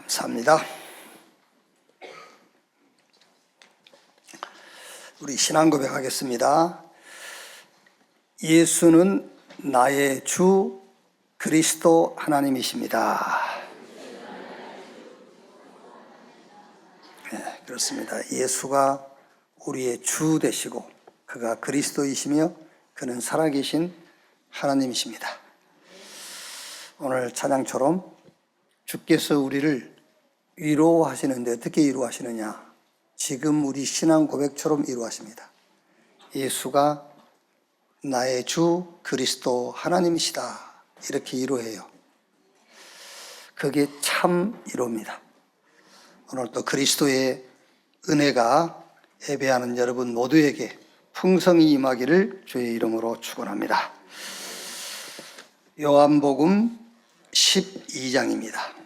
감사합니다. 우리 신앙 고백하겠습니다. 예수는 나의 주 그리스도 하나님이십니다. 네, 그렇습니다. 예수가 우리의 주 되시고 그가 그리스도이시며 그는 살아계신 하나님이십니다. 오늘 찬양처럼 주께서 우리를 위로하시는데 어떻게 위로하시느냐? 지금 우리 신앙 고백처럼 위로하십니다. 예수가 나의 주 그리스도 하나님이시다. 이렇게 위로해요. 그게 참 위로입니다. 오늘 또 그리스도의 은혜가 예배하는 여러분 모두에게 풍성히 임하기를 주의 이름으로 축원합니다. 요한복음 12장입니다.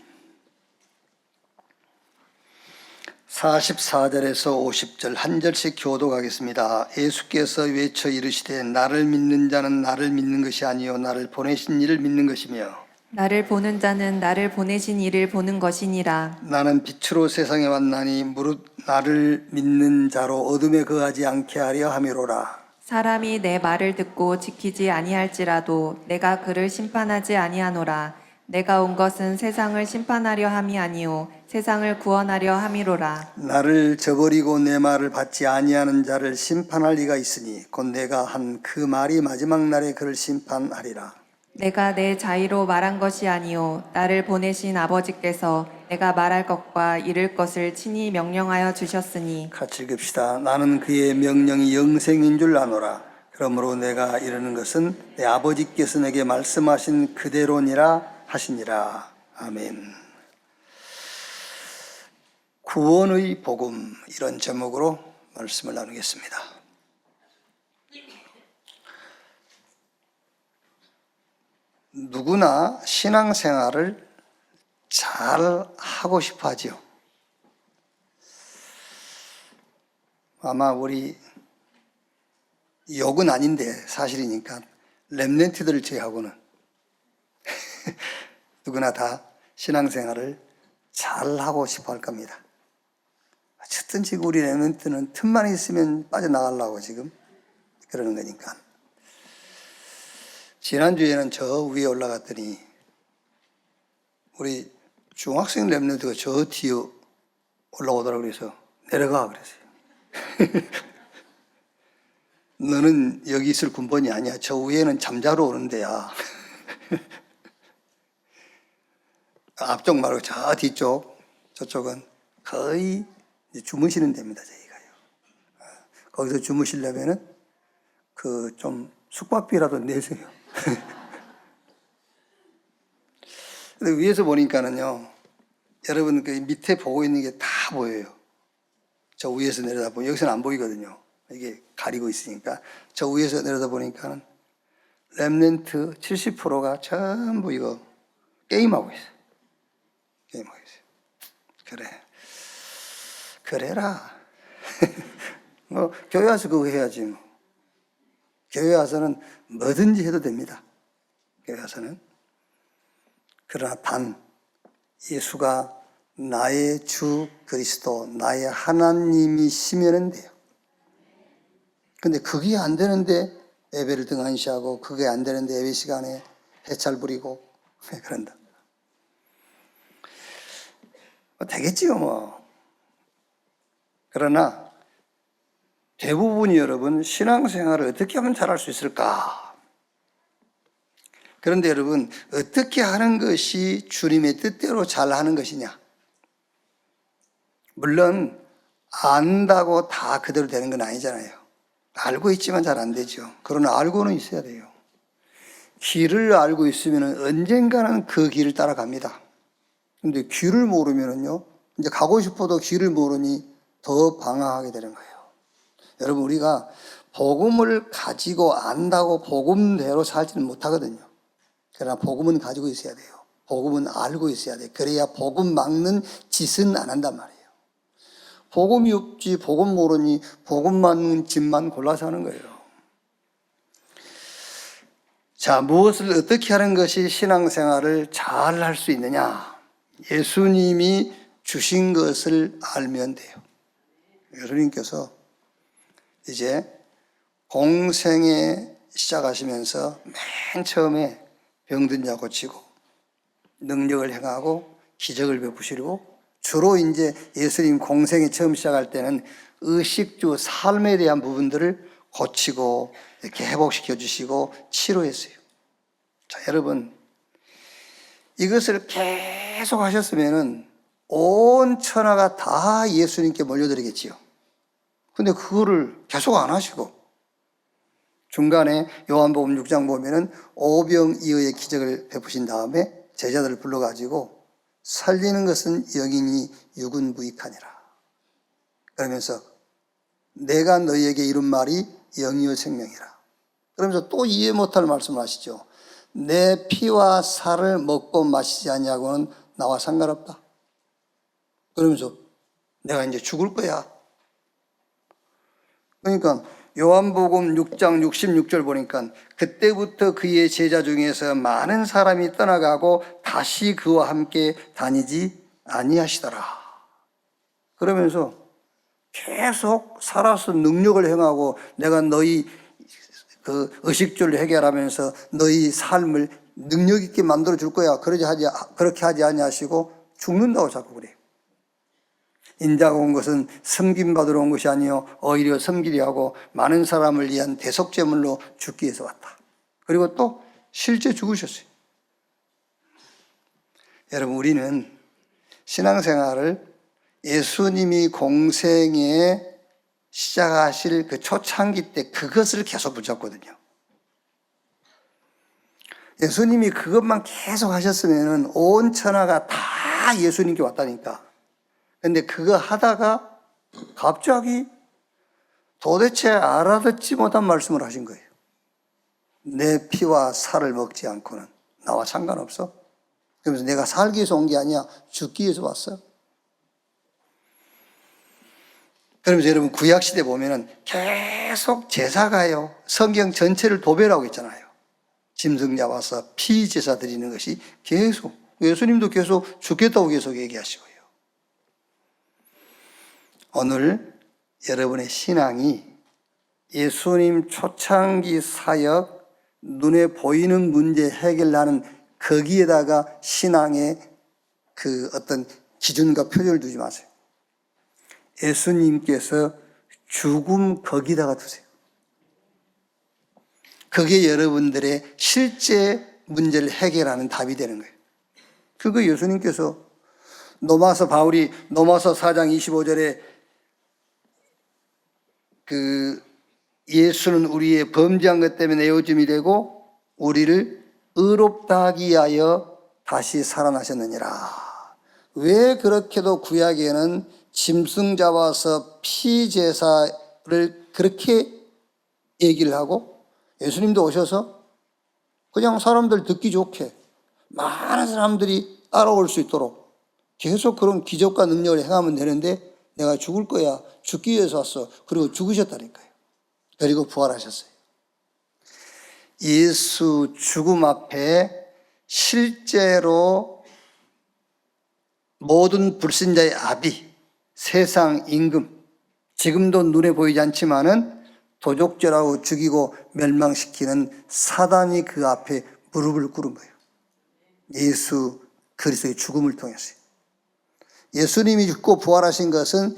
44절에서 50절 한 절씩 교독하겠습니다. 예수께서 외쳐 이르시되 나를 믿는 자는 나를 믿는 것이 아니요 나를 보내신 이를 믿는 것이며 나를 보는 자는 나를 보내신 이를 보는 것이니라. 나는 빛으로 세상에 왔나니 무릇 나를 믿는 자로 어둠에 거하지 않게 하려 함이로라. 사람이 내 말을 듣고 지키지 아니할지라도 내가 그를 심판하지 아니하노라. 내가 온 것은 세상을 심판하려 함이 아니요 세상을 구원하려 함이로라. 나를 저버리고 내 말을 받지 아니하는 자를 심판할 리가 있으니 곧 내가 한 그 말이 마지막 날에 그를 심판하리라. 내가 내 자의로 말한 것이 아니요 나를 보내신 아버지께서 내가 말할 것과 이를 것을 친히 명령하여 주셨으니. 같이 읽읍시다. 나는 그의 명령이 영생인 줄 아노라. 그러므로 내가 이르는 것은 내 아버지께서 내게 말씀하신 그대로니라 하시니라. 아멘. 구원의 복음, 이런 제목으로 말씀을 나누겠습니다. 누구나 신앙생활을 잘 하고 싶어 하죠. 아마 우리 욕은 아닌데 사실이니까 렘넌트들을 제외하고는 누구나 다 신앙생활을 잘하고 싶어 할 겁니다. 어쨌든 지금 우리 렘넌트는 틈만 있으면 빠져나가려고 지금 그러는 거니까. 지난주에는 저 위에 올라갔더니 우리 중학생 렘넌트가 저 뒤에 올라오더라고. 그래서 내려가 그랬어요. 너는 여기 있을 군번이 아니야. 저 위에는 잠자러 오는 데야. 앞쪽 말고 저 뒤쪽, 저쪽은 거의 주무시는 데입니다. 저희가요. 거기서 주무시려면은 그 좀 숙박비라도 내세요. 근데 위에서 보니까는요, 여러분 그 밑에 보고 있는 게 다 보여요. 저 위에서 내려다보면 여기서는 안 보이거든요. 이게 가리고 있으니까 저 위에서 내려다보니까는 렘넌트 70%가 전부 이거 게임하고 있어요. 게임하고 있어요. 그래라. 뭐 교회 와서 그거 해야지 뭐. 교회 와서는 뭐든지 해도 됩니다. 교회 와서는. 그러나 단 예수가 나의 주 그리스도, 나의 하나님이시면 돼요. 근데 그게 안 되는데 예배를 등한시하고 그게 안 되는데 예배 시간에 해찰 부리고 그런다. 되겠지요 뭐. 그러나 대부분이 여러분 신앙생활을 어떻게 하면 잘할 수 있을까? 그런데 여러분 어떻게 하는 것이 주님의 뜻대로 잘하는 것이냐? 물론 안다고 다 그대로 되는 건 아니잖아요. 알고 있지만 잘 안 되죠. 그러나 알고는 있어야 돼요. 길을 알고 있으면 언젠가는 그 길을 따라갑니다. 근데 길을 모르면은요, 이제 가고 싶어도 길을 모르니 더 방황하게 되는 거예요. 여러분, 우리가 복음을 가지고 안다고 복음대로 살지는 못하거든요. 그러나 복음은 가지고 있어야 돼요. 복음은 알고 있어야 돼요. 그래야 복음 막는 짓은 안 한단 말이에요. 복음이 없지, 복음 모르니 복음 막는 짓만 골라서 하는 거예요. 자, 무엇을 어떻게 하는 것이 신앙생활을 잘 할 수 있느냐? 예수님이 주신 것을 알면 돼요. 예수님께서 이제 공생에 시작하시면서 맨 처음에 병든 자 고치고 능력을 행하고 기적을 베푸시고 주로 이제 예수님 공생에 처음 시작할 때는 의식주 삶에 대한 부분들을 고치고 이렇게 회복시켜 주시고 치료했어요. 자, 여러분, 이것을 계속 하셨으면은 온 천하가 다 예수님께 몰려들겠지요. 근데 그거를 계속 안 하시고 중간에 요한복음 6장 보면은 오병이어의 기적을 베푸신 다음에 제자들을 불러가지고 살리는 것은 영이니 육은 무익하니라. 그러면서 내가 너희에게 이룬 말이 영이요 생명이라. 그러면서 또 이해 못할 말씀을 하시죠. 내 피와 살을 먹고 마시지 아니하고는 나와 상관없다. 그러면서 내가 이제 죽을 거야. 그러니까 요한복음 6장 66절 보니까 그때부터 그의 제자 중에서 많은 사람이 떠나가고 다시 그와 함께 다니지 아니하시더라. 그러면서 계속 살아서 능력을 행하고 내가 너희 그 의식주를 해결하면서 너희 삶을 능력 있게 만들어 줄 거야. 그렇게 하지 아니하시고 죽는다고 자꾸 그래요. 인자가 온 것은 섬김받으러 온 것이 아니요 오히려 섬기려 하고 많은 사람을 위한 대속제물로 죽기 위해서 왔다. 그리고 또 실제 죽으셨어요. 여러분, 우리는 신앙생활을 예수님이 공생에 시작하실 그 초창기 때 그것을 계속 붙잡거든요. 예수님이 그것만 계속 하셨으면 온 천하가 다 예수님께 왔다니까. 근데 그거 하다가 갑자기 도대체 알아듣지 못한 말씀을 하신 거예요. 내 피와 살을 먹지 않고는 나와 상관없어. 그러면서 내가 살기 위해서 온 게 아니야. 죽기 위해서 왔어. 그러면서 여러분 구약시대 보면은 계속 제사가요. 성경 전체를 도배라고 했잖아요. 짐승 잡아서 피제사 드리는 것이 계속. 예수님도 계속 죽겠다고 계속 얘기하시고요. 오늘 여러분의 신앙이 예수님 초창기 사역, 눈에 보이는 문제 해결하는 거기에다가 신앙의 그 어떤 기준과 표준을 두지 마세요. 예수님께서 죽음 거기다가 두세요. 그게 여러분들의 실제 문제를 해결하는 답이 되는 거예요. 그거 예수님께서 바울이 로마서 4장 25절에 그 예수는 우리의 범죄한 것 때문에 내어짐이 되고 우리를 의롭다 하기 위하여 다시 살아나셨느니라. 왜 그렇게도 구약에는 짐승 잡아서 피제사를 그렇게 얘기를 하고 예수님도 오셔서 그냥 사람들 듣기 좋게 많은 사람들이 따라올 수 있도록 계속 그런 기적과 능력을 행하면 되는데 내가 죽을 거야. 죽기 위해서 왔어. 그리고 죽으셨다니까요. 그리고 부활하셨어요. 예수 죽음 앞에 실제로 모든 불신자의 아비, 세상 임금, 지금도 눈에 보이지 않지만은 도적질하고 죽이고 멸망시키는 사단이 그 앞에 무릎을 꿇은 거예요. 예수 그리스도의 죽음을 통해서요. 예수님이 죽고 부활하신 것은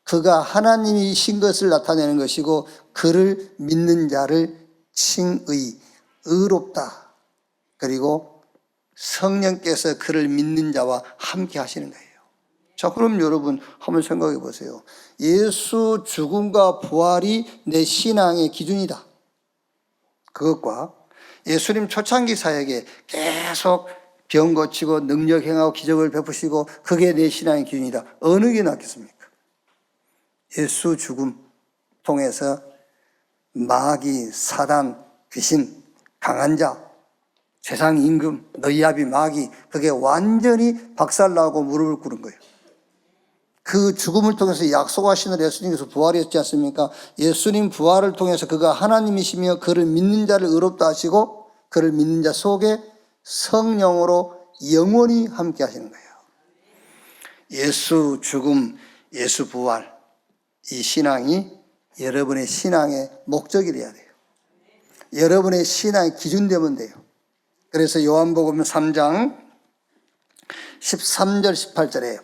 그가 하나님이신 것을 나타내는 것이고 그를 믿는 자를 칭의, 의롭다. 그리고 성령께서 그를 믿는 자와 함께 하시는 거예요. 자, 그럼 여러분 한번 생각해 보세요. 예수 죽음과 부활이 내 신앙의 기준이다. 그것과 예수님 초창기 사역에 계속 병 고치고 능력 행하고 기적을 베푸시고 그게 내 신앙의 기준이다. 어느 게 낫겠습니까? 예수 죽음 통해서 마귀, 사단, 귀신, 강한 자, 세상 임금, 너희 아비 마귀 그게 완전히 박살나고 무릎을 꿇은 거예요. 그 죽음을 통해서 약속하시는 예수님께서 부활했지 않습니까? 예수님 부활을 통해서 그가 하나님이시며 그를 믿는 자를 의롭다 하시고 그를 믿는 자 속에 성령으로 영원히 함께 하시는 거예요. 예수 죽음, 예수 부활, 이 신앙이 여러분의 신앙의 목적이 돼야 돼요. 여러분의 신앙의 기준 되면 돼요. 그래서 요한복음 3장 13절 18절에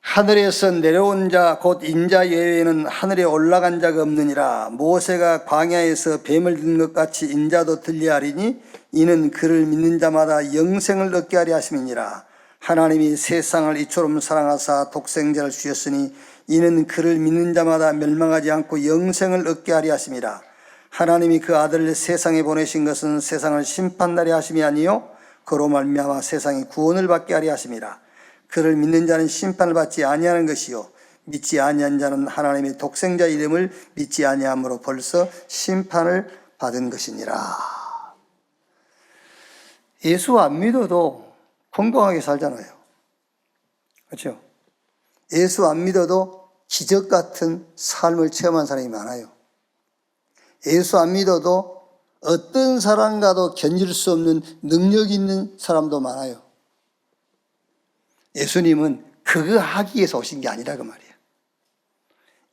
하늘에서 내려온 자 곧 인자 외에는 하늘에 올라간 자가 없느니라. 모세가 광야에서 뱀을 든 것 같이 인자도 들려하리니 이는 그를 믿는 자마다 영생을 얻게 하려 하심이니라. 하나님이 세상을 이처럼 사랑하사 독생자를 주셨으니 이는 그를 믿는 자마다 멸망하지 않고 영생을 얻게 하려 하심이라. 하나님이 그 아들을 세상에 보내신 것은 세상을 심판하려 하심이 아니요 그로 말미암아 세상이 구원을 받게 하려 하심이라. 그를 믿는 자는 심판을 받지 아니하는 것이요 믿지 아니한 자는 하나님의 독생자 이름을 믿지 아니함으로 벌써 심판을 받은 것이니라. 예수 안 믿어도 건강하게 살잖아요. 그렇죠? 예수 안 믿어도 기적 같은 삶을 체험한 사람이 많아요. 예수 안 믿어도 어떤 사람과도 견딜 수 없는 능력 있는 사람도 많아요. 예수님은 그거 하기 위해서 오신 게 아니라 그 말이에요.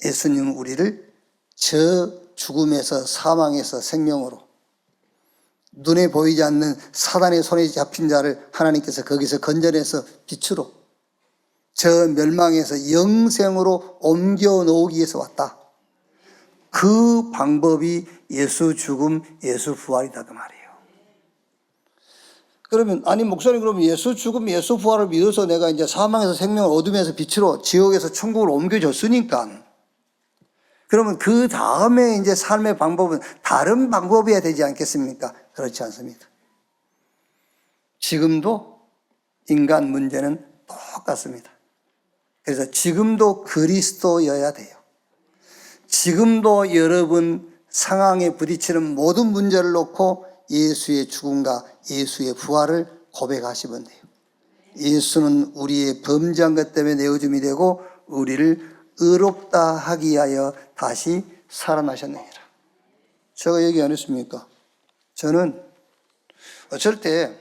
예수님은 우리를 저 죽음에서 사망에서 생명으로 눈에 보이지 않는 사단의 손에 잡힌 자를 하나님께서 거기서 건져내서 빛으로 저 멸망에서 영생으로 옮겨 놓기 위해서 왔다. 그 방법이 예수 죽음, 예수 부활이다 그 말이에요. 그러면 아니 목사님 그러면 예수 죽음, 예수 부활을 믿어서 내가 이제 사망에서 생명을 어둠에서 빛으로 지옥에서 천국으로 옮겨졌으니까 그러면 그 다음에 이제 삶의 방법은 다른 방법이어야 되지 않겠습니까? 그렇지 않습니다. 지금도 인간 문제는 똑같습니다. 그래서 지금도 그리스도여야 돼요. 지금도 여러분 상황에 부딪히는 모든 문제를 놓고 예수의 죽음과 예수의 부활을 고백하시면 돼요. 예수는 우리의 범죄한 것 때문에 내어줌이 되고 우리를 의롭다 하기 위하여 다시 살아나셨느니라. 제가 얘기 안 했습니까? 저는 어쩔 때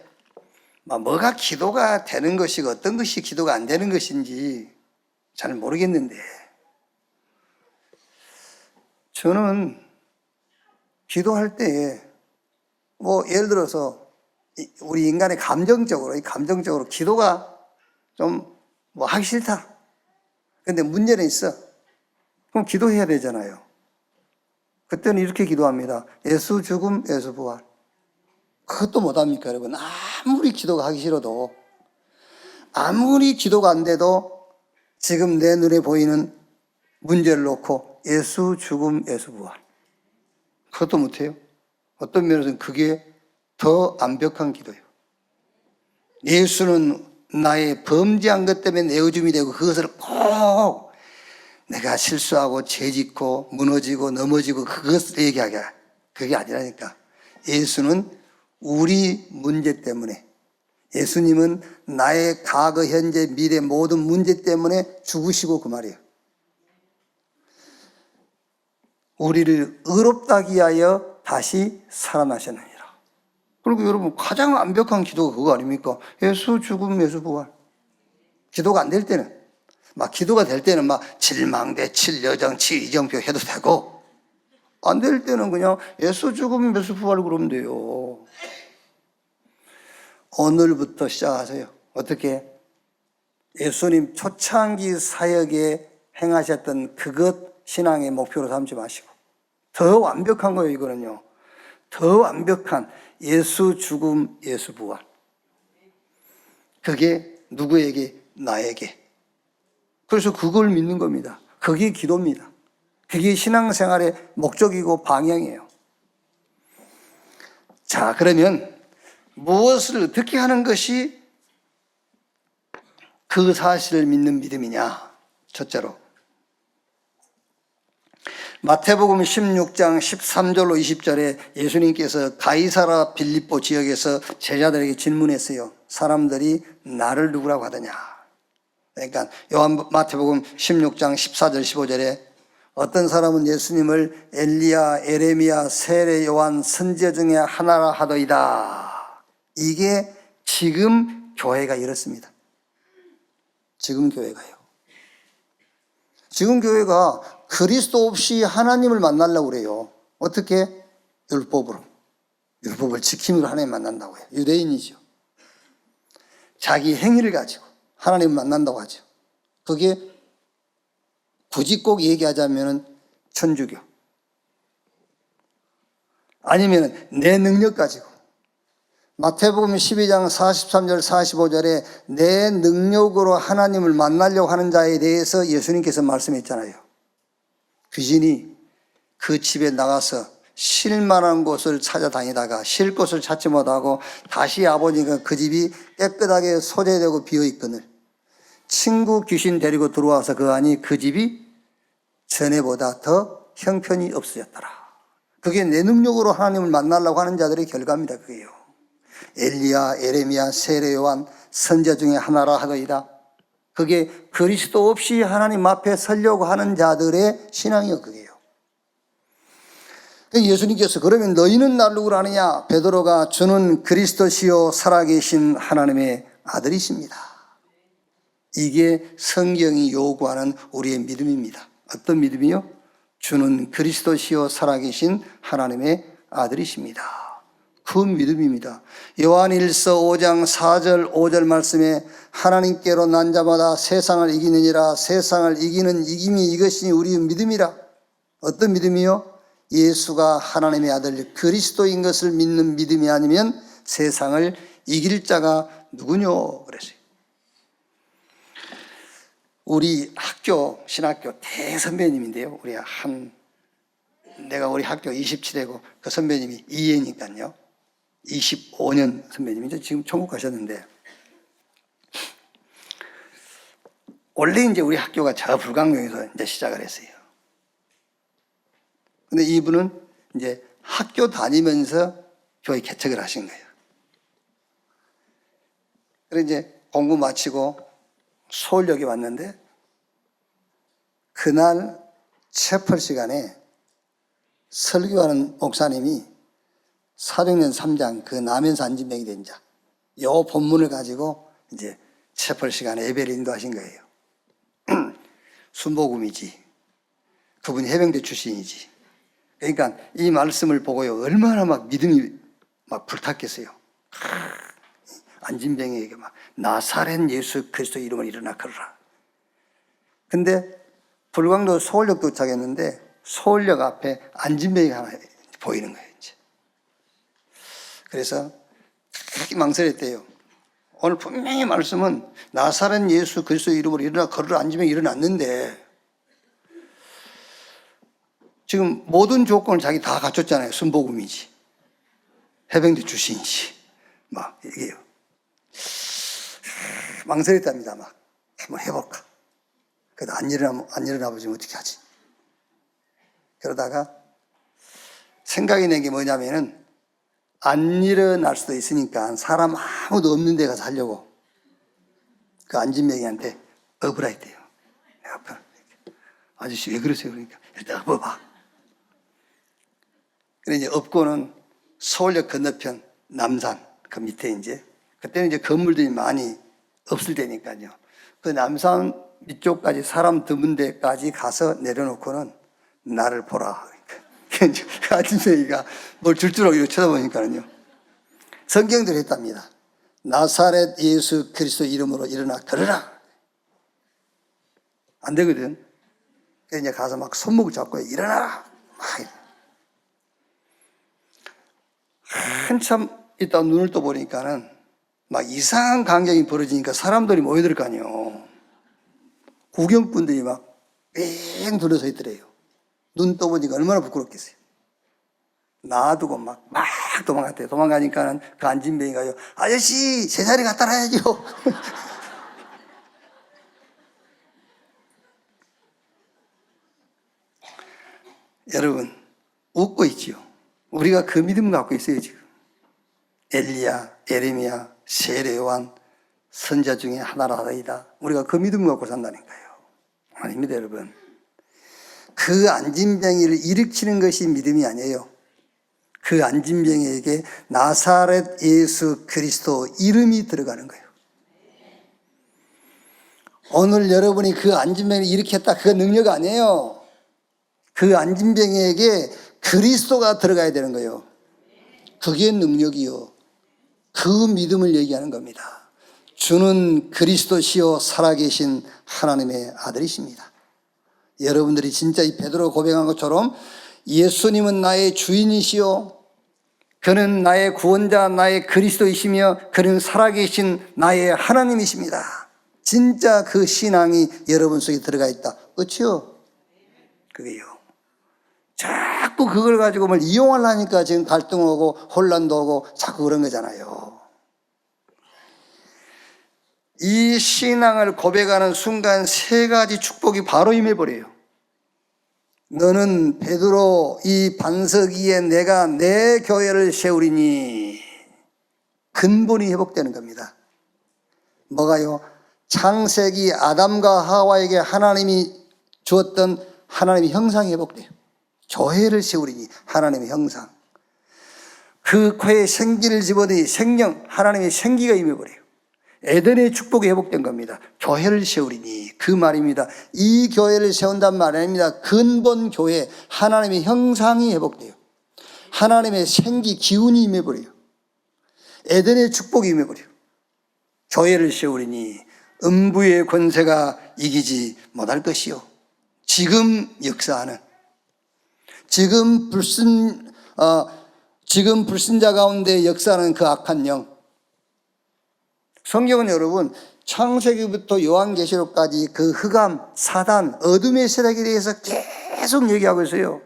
뭐가 기도가 되는 것이고 어떤 것이 기도가 안 되는 것인지 잘 모르겠는데 저는 기도할 때에 예를 들어서 우리 인간의 감정적으로 기도가 좀 하기 싫다. 근데 문제는 있어. 그럼 기도해야 되잖아요. 그때는 이렇게 기도합니다. 예수 죽음, 예수 부활. 그것도 못합니까, 여러분? 아무리 기도가 하기 싫어도, 아무리 기도가 안 돼도 지금 내 눈에 보이는 문제를 놓고 예수 죽음, 예수 부활. 그것도 못해요. 어떤 면에서는 그게 더 완벽한 기도예요. 예수는 나의 범죄한 것 때문에 내어줌이 되고 그것을 꼭 내가 실수하고 죄짓고 무너지고 넘어지고 그것을 얘기하게 그게 아니라니까. 예수는 우리 문제 때문에 예수님은 나의 과거, 현재, 미래 모든 문제 때문에 죽으시고 그 말이에요. 우리를 의롭다 하기 위하여 다시 살아나셨느니라. 그리고 여러분 가장 완벽한 기도가 그거 아닙니까? 예수 죽음, 예수 부활. 기도가 안 될 때는 기도가 될 때는 칠망대, 칠여정, 칠이정표 해도 되고 안 될 때는 그냥 예수 죽음, 예수 부활 그러면 돼요. 오늘부터 시작하세요. 어떻게? 예수님 초창기 사역에 행하셨던 그것 신앙의 목표로 삼지 마시고 더 완벽한 거예요. 이거는요. 더 완벽한 예수 죽음, 예수 부활. 그게 누구에게? 나에게. 그래서 그걸 믿는 겁니다. 그게 기도입니다. 그게 신앙생활의 목적이고 방향이에요. 자, 그러면 무엇을 어떻게 하는 것이 그 사실을 믿는 믿음이냐? 첫째로 마태복음 16장 13절로 20절에 예수님께서 가이사라 빌립보 지역에서 제자들에게 질문했어요. 사람들이 나를 누구라고 하더냐? 그러니까 마태복음 16장 14절 15절에 어떤 사람은 예수님을 엘리야, 에레미야, 세례 요한 선지자 중에 하나라 하더이다. 이게 지금 교회가 이렇습니다. 지금 교회가요. 지금 교회가 그리스도 없이 하나님을 만나려고 그래요. 어떻게? 율법으로. 율법을 지킴으로 하나님 만난다고 해요. 유대인이죠. 자기 행위를 가지고 하나님을 만난다고 하죠. 그게 굳이 꼭 얘기하자면 천주교. 아니면 내 능력 가지고. 마태복음 12장 43절 45절에 내 능력으로 하나님을 만나려고 하는 자에 대해서 예수님께서 말씀했잖아요. 귀신이 그 집에 나가서 쉴 만한 곳을 찾아다니다가 쉴 곳을 찾지 못하고 다시 와보니까 그 집이 깨끗하게 소재되고 비어있거늘 친구 귀신 데리고 들어와서 그 안이 그 집이 전에보다 더 형편이 없어졌더라. 그게 내 능력으로 하나님을 만나려고 하는 자들의 결과입니다. 그게요. 엘리야, 에레미야, 세례 요한 선자 중에 하나라 하더이다. 그게 그리스도 없이 하나님 앞에 서려고 하는 자들의 신앙이요. 그게요. 예수님께서 그러면 너희는 나를 누구라 하느냐? 베드로가 주는 그리스도시요 살아계신 하나님의 아들이십니다. 이게 성경이 요구하는 우리의 믿음입니다. 어떤 믿음이요? 주는 그리스도시요 살아계신 하나님의 아들이십니다. 그 믿음입니다. 요한일서 5장 4절 5절 말씀에 하나님께로 난 자마다 세상을 이기느니라. 세상을 이기는 이김이 이것이 우리의 믿음이라. 어떤 믿음이요? 예수가 하나님의 아들 그리스도인 것을 믿는 믿음이 아니면 세상을 이길 자가 누구뇨? 그랬어요. 우리 학교, 신학교 대선배님인데요. 내가 우리 학교 27회고 그 선배님이 2회니까요. 25년 선배님이죠. 지금 천국 가셨는데. 원래 이제 우리 학교가 저 불광동에서 이제 시작을 했어요. 근데 이분은 이제 학교 다니면서 교회 개척을 하신 거예요. 그래서 이제 공부 마치고 서울역에 왔는데 그날 채플 시간에 설교하는 목사님이 사도행전 3장 그 나면서 안진병이 된 자, 요 본문을 가지고 이제 채플 시간에 예배를 인도하신 거예요. 순복음이지. 그분이 해병대 출신이지. 그러니까 이 말씀을 보고요, 얼마나 막 믿음이 막 불탔겠어요. 안진병에게 막 나사렛 예수 그리스도 이름으로 일어나 걸어라. 근데 불광도 서울역 도착했는데 서울역 앞에 안진병이 하나 보이는 거예요. 이제. 그래서 그렇게 망설였대요. 오늘 분명히 말씀은 나사렛 예수 그리스도 이름으로 일어나 걸어라. 안진병이 일어났는데 지금 모든 조건을 자기 다 갖췄잖아요. 순복음이지. 해병대 출신이지. 막 이게요. 망설였답니다. 막 한번 해볼까. 그래도 안 일어나 보시면 어떻게 하지? 그러다가 생각이 난 게 뭐냐면은 안 일어날 수도 있으니까 사람 아무도 없는 데 가서 하려고 그 안진명이한테 업으라 했대요. 아저씨 왜 그러세요? 그러니까 일단 업어봐. 그래 이제 업고는 서울역 건너편 남산 그 밑에 이제 그때는 이제 건물들이 많이 없을 때니까요. 그 남산 밑쪽까지 사람 드문 데까지 가서 내려놓고는 나를 보라. 그러니까 그 아침새가 뭘 줄 줄 알고 쳐다보니까요. 성경대로 했답니다. 나사렛 예수 그리스도 이름으로 일어나 걸어라. 안 되거든. 그래서 이제 가서 막 손목을 잡고 일어나라. 한참 있다 눈을 떠 보니까는 막 이상한 광경이 벌어지니까 사람들이 모여들 거 아니에요. 구경꾼들이 막 뺑 둘러서 있더래요. 눈 떠보니까 얼마나 부끄럽겠어요. 놔두고 막 도망갔대요. 도망가니까는 그 안진뱅이가요. 아저씨, 제자리 갖다 놔야죠. 여러분, 웃고 있지요. 우리가 그 믿음 갖고 있어요, 지금. 엘리야, 에레미야, 세례 요한, 선자 중에 하나라이다. 우리가 그 믿음 갖고 산다니까요. 아닙니다, 여러분. 그 안진병이를 일으키는 것이 믿음이 아니에요. 그 안진병에게 나사렛 예수 그리스도 이름이 들어가는 거예요. 오늘 여러분이 그 안진병을 일으켰다, 그 능력 아니에요. 그 안진병에게 그리스도가 들어가야 되는 거예요. 그게 능력이요. 그 믿음을 얘기하는 겁니다. 주는 그리스도시요 살아계신 하나님의 아들이십니다. 여러분들이 진짜 이 베드로가 고백한 것처럼 예수님은 나의 주인이시요, 그는 나의 구원자, 나의 그리스도이시며 그는 살아계신 나의 하나님이십니다. 진짜 그 신앙이 여러분 속에 들어가 있다. 그렇죠? 그게요. 자꾸 그걸 가지고 뭘 이용하려니까 지금 갈등 오고 혼란도 오고 자꾸 그런 거잖아요. 이 신앙을 고백하는 순간 세 가지 축복이 바로 임해버려요. 너는 베드로 이 반석 위에 내가 내 교회를 세우리니. 근본이 회복되는 겁니다. 뭐가요? 창세기 아담과 하와에게 하나님이 주었던 하나님의 형상이 회복돼요. 교회를 세우리니, 하나님의 형상. 그 코에 생기를 집어넣으니 생명, 하나님의 생기가 임해버려요. 에덴의 축복이 회복된 겁니다. 교회를 세우리니, 그 말입니다. 이 교회를 세운단 말 아닙니다. 근본 교회, 하나님의 형상이 회복돼요. 하나님의 생기, 기운이 임해버려요. 에덴의 축복이 임해버려요. 교회를 세우리니 음부의 권세가 이기지 못할 것이요. 지금 역사하는, 지금 불신자 가운데 역사하는 그 악한 영. 성경은 여러분 창세기부터 요한계시록까지 그 흑암, 사단, 어둠의 세력에 대해서 계속 얘기하고 있어요.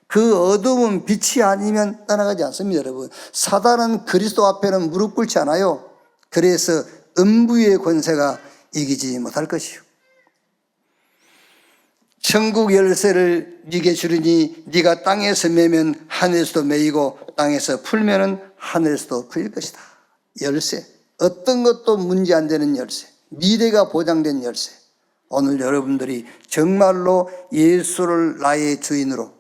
그 어둠은 빛이 아니면 떠나가지 않습니다, 여러분. 사단은 그리스도 앞에는 무릎 꿇지 않아요. 그래서 음부의 권세가 이기지 못할 것이요. 천국 열쇠를 네게 주리니 네가 땅에서 매면 하늘에서도 매이고 땅에서 풀면은 하늘에서도 풀릴 것이다. 열쇠. 어떤 것도 문제 안 되는 열쇠. 미래가 보장된 열쇠. 오늘 여러분들이 정말로 예수를 나의 주인으로,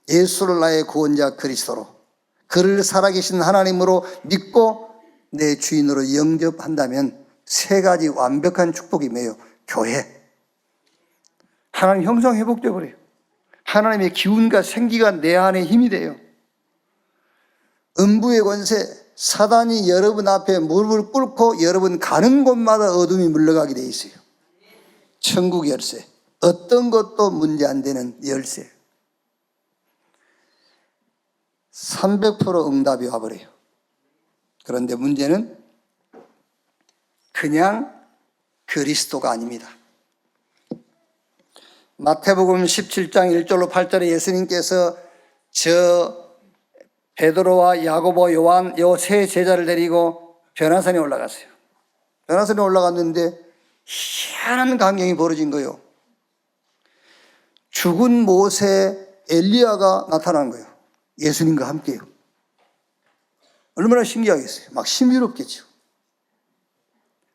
예수를 나의 구원자 그리스도로, 그를 살아계신 하나님으로 믿고 내 주인으로 영접한다면 세 가지 완벽한 축복이 뭐예요? 교회. 하나님 형상 회복돼 버려요. 하나님의 기운과 생기가 내 안에 힘이 돼요. 음부의 권세, 사단이 여러분 앞에 무릎을 꿇고 여러분 가는 곳마다 어둠이 물러가게 돼 있어요. 천국 열쇠, 어떤 것도 문제 안 되는 열쇠. 300% 응답이 와버려요. 그런데 문제는 그냥 그리스도가 아닙니다. 마태복음 17장 1절로 8절에 예수님께서 저 베드로와 야고보, 요한 요 세 제자를 데리고 변화산에 올라갔어요. 변화산에 올라갔는데 희한한 광경이 벌어진 거예요. 죽은 모세, 엘리야가 나타난 거예요. 예수님과 함께요. 얼마나 신기하겠어요. 막 신비롭겠죠.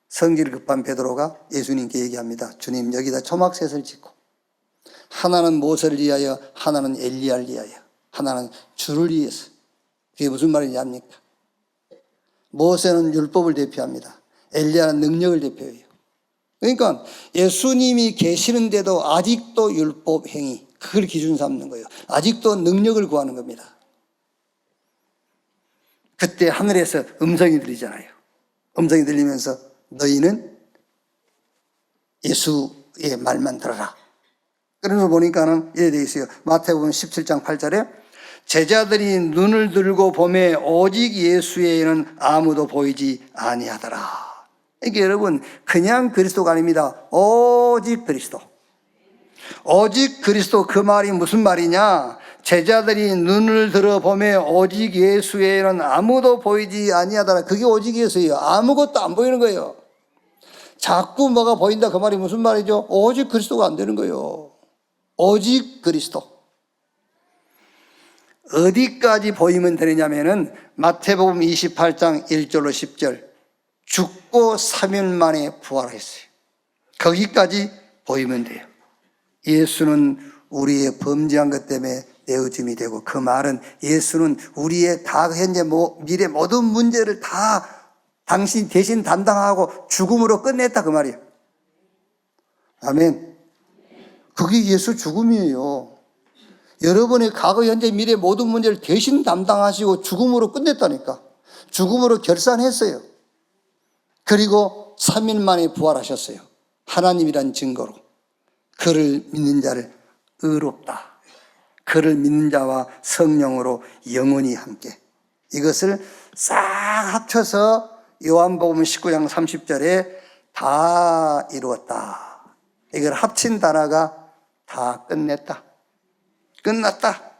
성질 급한 베드로가 예수님께 얘기합니다. 주님, 여기다 초막셋을 짓고 하나는 모세를 위하여, 하나는 엘리야를 위하여, 하나는 주를 위해서. 그게 무슨 말인지 압니까? 모세는 율법을 대표합니다. 엘리야는 능력을 대표해요. 그러니까 예수님이 계시는데도 아직도 율법 행위, 그걸 기준 삼는 거예요. 아직도 능력을 구하는 겁니다. 그때 하늘에서 음성이 들리잖아요. 음성이 들리면서 너희는 예수의 말만 들어라. 그래서 보니까는 이래 되어 있어요. 마태복음 17장 8절에 제자들이 눈을 들고 보매 오직 예수에는 아무도 보이지 아니하더라. 이게 여러분 그냥 그리스도가 아닙니다. 오직 그리스도. 오직 그리스도. 그 말이 무슨 말이냐? 제자들이 눈을 들어 보매 오직 예수에는 아무도 보이지 아니하더라. 그게 오직 예수예요. 아무것도 안 보이는 거예요. 자꾸 뭐가 보인다 그 말이 무슨 말이죠? 오직 그리스도가 안 되는 거예요. 오직 그리스도. 어디까지 보이면 되느냐면은 마태복음 28장 1절로 10절 죽고 3일 만에 부활했어요. 거기까지 보이면 돼요. 예수는 우리의 범죄한 것 때문에 내어짐이 되고, 그 말은 예수는 우리의 다 현재 미래 모든 문제를 다 당신 대신 담당하고 죽음으로 끝냈다 그 말이에요. 아멘. 그게 예수 죽음이에요. 여러분의 과거, 현재, 미래 모든 문제를 대신 담당하시고 죽음으로 끝냈다니까. 죽음으로 결산했어요. 그리고 3일 만에 부활하셨어요. 하나님이란 증거로. 그를 믿는 자를 의롭다. 그를 믿는 자와 성령으로 영원히 함께. 이것을 싹 합쳐서 요한복음 19장 30절에 다 이루었다. 이걸 합친 단어가 다 끝냈다. 끝났다.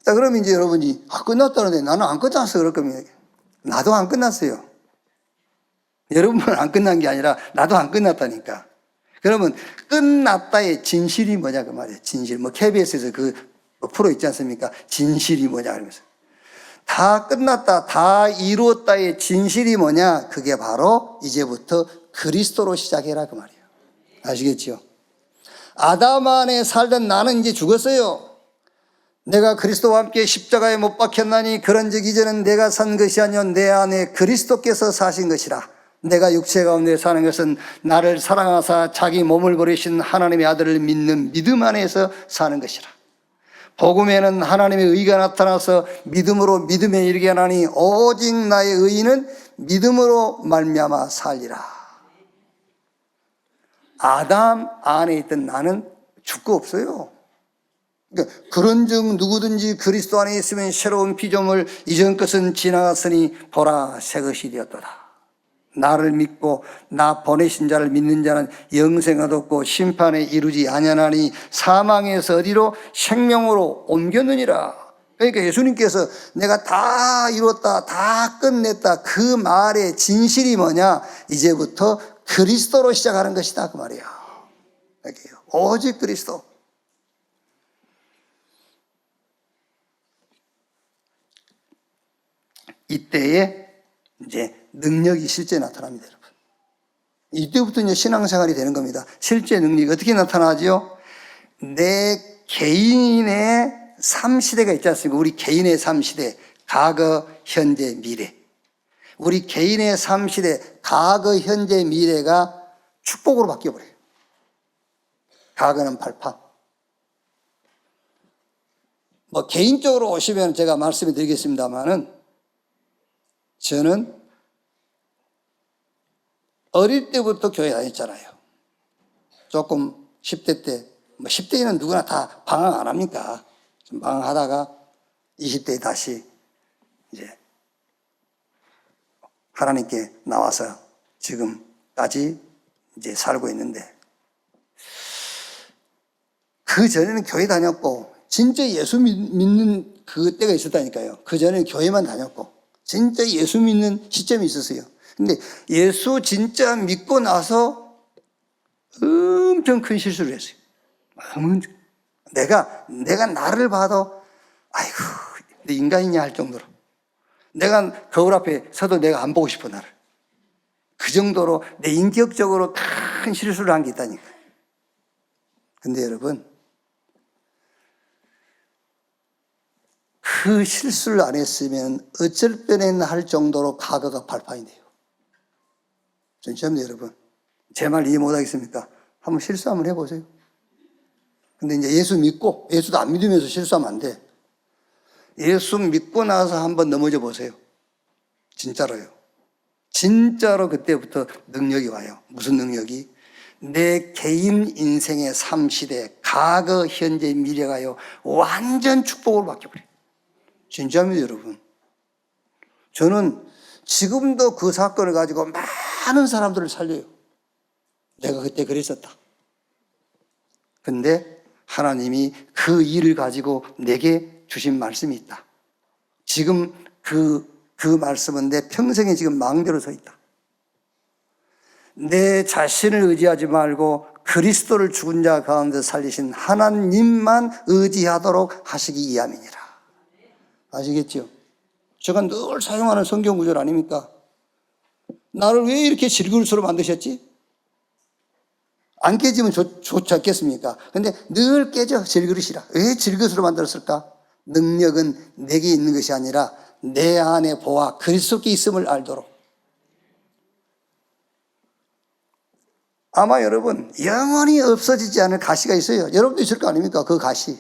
자, 그럼 이제 여러분이 끝났다는데 나는 안 끝났어 그럴 거면 나도 안 끝났어요. 여러분은 안 끝난 게 아니라 나도 안 끝났다니까. 그러면 끝났다의 진실이 뭐냐 그 말이에요. 진실. 뭐 KBS에서 그 프로 있지 않습니까? 진실이 뭐냐 그러면서 다 끝났다, 다 이루었다의 진실이 뭐냐? 그게 바로 이제부터 그리스도로 시작해라 그 말이에요. 아시겠죠? 아담 안에 살던 나는 이제 죽었어요. 내가 그리스도와 함께 십자가에 못 박혔나니 그런즉 이제는 내가 산 것이 아니요 내 안에 그리스도께서 사신 것이라. 내가 육체 가운데 사는 것은 나를 사랑하사 자기 몸을 버리신 하나님의 아들을 믿는 믿음 안에서 사는 것이라. 복음에는 하나님의 의가 나타나서 믿음으로 믿음에 이르게 하나니 오직 나의 의는 믿음으로 말미암아 살리라. 아담 안에 있던 나는 죽고 없어요. 그러니까 그런즉 누구든지 그리스도 안에 있으면 새로운 피조물, 이전 것은 지나갔으니 보라 새 것이 되었도다. 나를 믿고 나 보내신 자를 믿는 자는 영생을 얻고 심판에 이르지 아니하나니 사망에서 어디로 생명으로 옮겼느니라. 그러니까 예수님께서 내가 다 이뤘다, 다 끝냈다, 그 말의 진실이 뭐냐? 이제부터 그리스도로 시작하는 것이다 그 말이야. 오직 그리스도. 이때에 이제 능력이 실제 나타납니다, 여러분. 이때부터 이제 신앙생활이 되는 겁니다. 실제 능력이 어떻게 나타나죠? 내 개인의 삶시대가 있지 않습니까? 우리 개인의 삶시대, 과거, 현재, 미래. 우리 개인의 삶시대, 과거, 현재, 미래가 축복으로 바뀌어버려요. 과거는 발판. 뭐 개인적으로 오시면 제가 말씀을 드리겠습니다만은 저는 어릴 때부터 교회 다녔잖아요. 조금 10대 때, 뭐 10대에는 누구나 다 방황 안 합니까? 좀 방황하다가 20대에 다시 이제 하나님께 나와서 지금까지 이제 살고 있는데, 그 전에는 교회 다녔고, 진짜 예수 믿는 그 때가 있었다니까요. 그 전에는 교회만 다녔고, 진짜 예수 믿는 시점이 있었어요. 근데 예수 진짜 믿고 나서 엄청 큰 실수를 했어요. 내가 나를 봐도 아이고 내 인간이냐 할 정도로, 내가 거울 앞에 서도 내가 안 보고 싶어 나를. 그 정도로 내 인격적으로 큰 실수를 한 게 있다니까. 근데 여러분, 그 실수를 안 했으면 어쩔 뻔했나 할 정도로 과거가 발판이 돼요. 진짜입니다, 여러분. 제 말 이해 못 하겠습니까? 한번 실수 한번 해보세요. 근데 이제 예수 믿고, 예수도 안 믿으면서 실수하면 안 돼. 예수 믿고 나서 한번 넘어져 보세요. 진짜로요. 진짜로 그때부터 능력이 와요. 무슨 능력이? 내 개인 인생의 삶시대, 과거, 현재, 미래가요, 완전 축복으로 바뀌어버려요. 진짜입니다, 여러분. 저는 지금도 그 사건을 가지고 많은 사람들을 살려요. 내가 그때 그랬었다. 근데 하나님이 그 일을 가지고 내게 주신 말씀이 있다. 지금 그 말씀은 내 평생에 지금 망대로 서 있다. 내 자신을 의지하지 말고 그리스도를 죽은 자 가운데 살리신 하나님만 의지하도록 하시기 이함이니라. 아시겠죠? 제가 늘 사용하는 성경 구절 아닙니까? 나를 왜 이렇게 질그릇으로 만드셨지? 안 깨지면 좋지 않겠습니까? 근데 늘 깨져, 질그릇이라. 왜 질그릇으로 만들었을까? 능력은 내게 있는 것이 아니라 내 안에 보아 그리스도께 있음을 알도록. 아마 여러분 영원히 없어지지 않을 가시가 있어요. 여러분도 있을 거 아닙니까? 그 가시.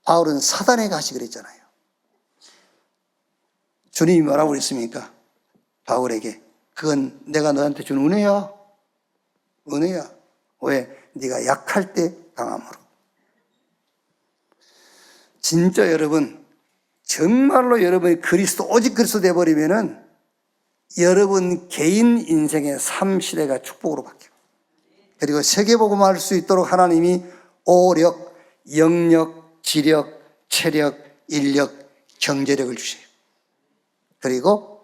바울은 사단의 가시 그랬잖아요. 주님이 뭐라고 그랬습니까? 바울에게 그건 내가 너한테 준 은혜야. 은혜야. 왜? 네가 약할 때 강함으로. 진짜 여러분 정말로 여러분이 그리스도 오직 그리스도 돼버리면은 여러분 개인 인생의 삶 시대가 축복으로 바뀌어요. 그리고 세계복음을 할 수 있도록 하나님이 오력, 영력, 지력, 체력, 인력, 경제력을 주셔요. 그리고